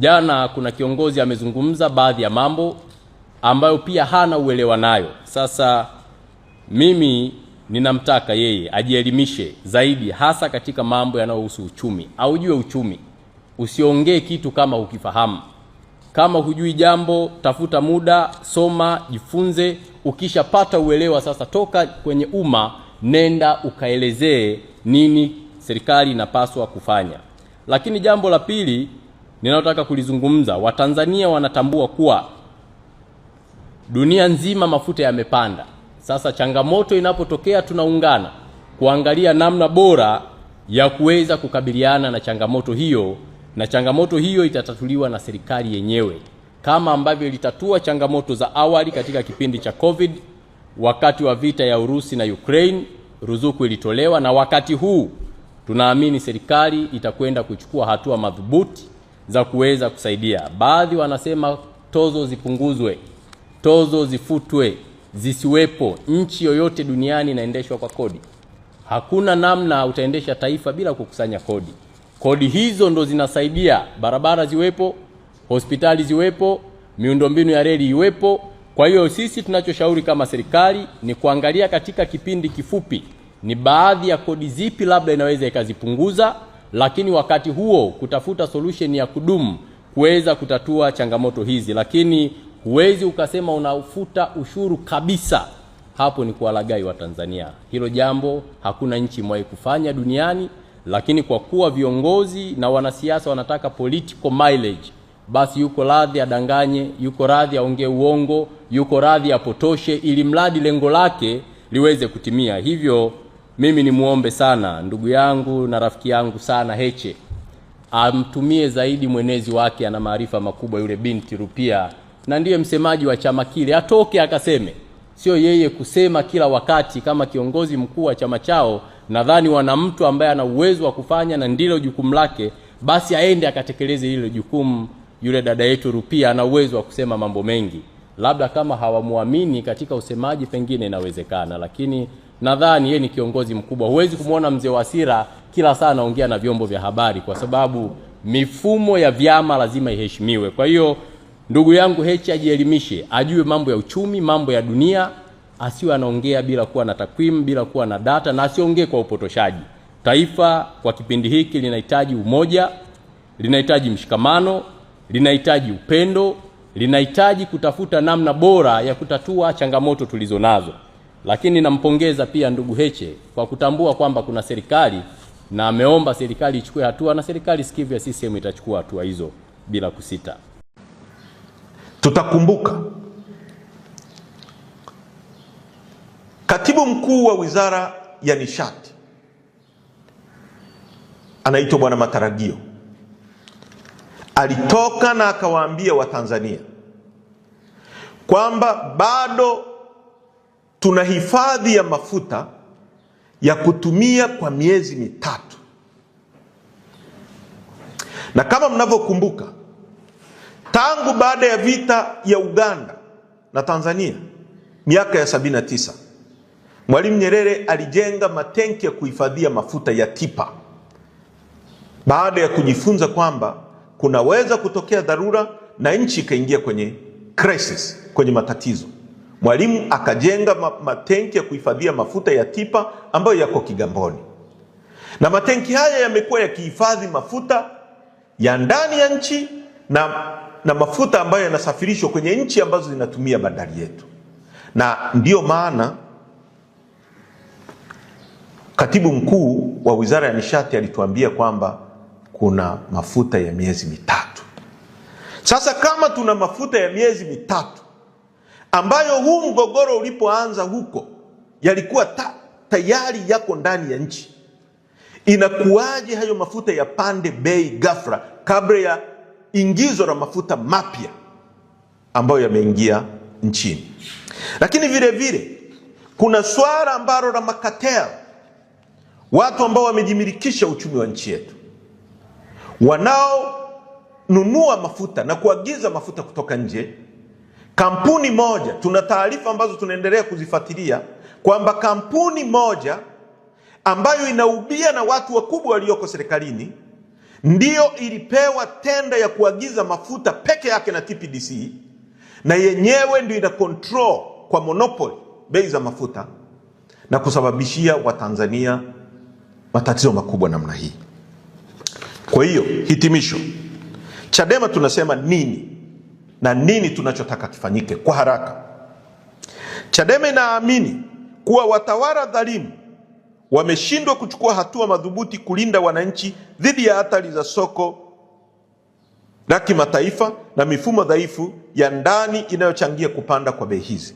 Jana kuna kiongozi amezungumza baadhi ya mambo ambayo pia hana uelewa nayo. Sasa mimi ninamtaka yeye ajielimishe zaidi, hasa katika mambo yanayohusu uchumi. Aujue uchumi. Usiongee kitu kama ukifahamu. Kama hujui jambo, tafuta muda, soma, jifunze. Ukishapata uelewa sasa, toka kwenye umma, nenda ukaelezee nini serikali inapaswa kufanya. Lakini jambo la pili ninalotaka kulizungumza, Watanzania wanatambua kuwa dunia nzima mafuta yamepanda. Sasa changamoto inapotokea, tunaungana kuangalia namna bora ya kuweza kukabiliana na changamoto hiyo, na changamoto hiyo itatatuliwa na serikali yenyewe, kama ambavyo ilitatua changamoto za awali katika kipindi cha COVID. Wakati wa vita ya Urusi na Ukraine, ruzuku ilitolewa, na wakati huu tunaamini serikali itakwenda kuchukua hatua madhubuti za kuweza kusaidia. Baadhi wanasema tozo zipunguzwe, tozo zifutwe, zisiwepo. Nchi yoyote duniani inaendeshwa kwa kodi. Hakuna namna utaendesha taifa bila kukusanya kodi. Kodi hizo ndo zinasaidia barabara ziwepo, hospitali ziwepo, miundombinu ya reli iwepo. Kwa hiyo sisi tunachoshauri kama serikali ni kuangalia katika kipindi kifupi ni baadhi ya kodi zipi labda inaweza ikazipunguza, lakini wakati huo kutafuta solution ya kudumu kuweza kutatua changamoto hizi. Lakini huwezi ukasema unafuta ushuru kabisa. Hapo ni kuwalaghai wa Tanzania. Hilo jambo hakuna nchi imewahi kufanya duniani, lakini kwa kuwa viongozi na wanasiasa wanataka political mileage, basi yuko radhi adanganye, yuko radhi aongee uongo, yuko radhi apotoshe, ili mradi lengo lake liweze kutimia. Hivyo mimi ni muombe sana ndugu yangu na rafiki yangu sana Heche, amtumie zaidi mwenezi wake, ana maarifa makubwa yule binti Rupia, na ndiye msemaji wa chama kile. Atoke akaseme, sio yeye kusema kila wakati kama kiongozi mkuu wa chama chao. Nadhani wana mtu ambaye ana uwezo wa kufanya na ndilo jukumu lake, basi aende akatekeleze hilo jukumu. Yule dada yetu Rupia ana uwezo wa kusema mambo mengi. Labda kama hawamuamini katika usemaji pengine inawezekana, lakini nadhani yeye ni kiongozi mkubwa. Huwezi kumuona mzee Wasira kila saa anaongea na vyombo vya habari, kwa sababu mifumo ya vyama lazima iheshimiwe. Kwa hiyo ndugu yangu Heche ajielimishe, ajue mambo ya uchumi, mambo ya dunia, asiwe anaongea bila kuwa na takwimu, bila kuwa na data, na asiongee kwa upotoshaji. Taifa kwa kipindi hiki linahitaji umoja, linahitaji mshikamano, linahitaji upendo, linahitaji kutafuta namna bora ya kutatua changamoto tulizo nazo. Lakini nampongeza pia ndugu Heche kwa kutambua kwamba kuna serikali, na ameomba serikali ichukue hatua, na serikali sikivu ya CCM itachukua hatua hizo bila kusita. Tutakumbuka katibu mkuu wa Wizara ya Nishati anaitwa Bwana Mataragio, alitoka na akawaambia Watanzania kwamba bado tuna hifadhi ya mafuta ya kutumia kwa miezi mitatu. Na kama mnavyokumbuka, tangu baada ya vita ya Uganda na Tanzania miaka ya 79, Mwalimu Nyerere alijenga matenki ya kuhifadhia mafuta ya Tipa, baada ya kujifunza kwamba kunaweza kutokea dharura na nchi ikaingia kwenye crisis, kwenye matatizo. Mwalimu akajenga matenki ya kuhifadhia mafuta ya Tipa ambayo yako Kigamboni, na matenki haya yamekuwa yakihifadhi mafuta ya ndani ya nchi na mafuta ambayo yanasafirishwa kwenye nchi ambazo zinatumia bandari yetu. Na ndiyo maana katibu mkuu wa Wizara ya Nishati alituambia kwamba kuna mafuta ya miezi mitatu. Sasa kama tuna mafuta ya miezi mitatu ambayo huu mgogoro ulipoanza huko yalikuwa tayari yako ndani ya nchi, inakuwaje hayo mafuta yapande bei ghafla kabla ya ingizo la mafuta mapya ambayo yameingia nchini? Lakini vile vile kuna swala ambalo la makatel, watu ambao wamejimilikisha uchumi wa nchi yetu, wanaonunua mafuta na kuagiza mafuta kutoka nje. Kampuni moja, tuna taarifa ambazo tunaendelea kuzifuatilia kwamba kampuni moja ambayo inaubia na watu wakubwa walioko serikalini ndiyo ilipewa tenda ya kuagiza mafuta peke yake na TPDC, na yenyewe ndio ina control kwa monopoly bei za mafuta na kusababishia Watanzania matatizo makubwa namna hii. Kwa hiyo hitimisho, Chadema tunasema nini na nini tunachotaka kifanyike kwa haraka. Chadema inaamini kuwa watawala dhalimu wameshindwa kuchukua hatua madhubuti kulinda wananchi dhidi ya hatari za soko la kimataifa na mifumo dhaifu ya ndani inayochangia kupanda kwa bei hizi.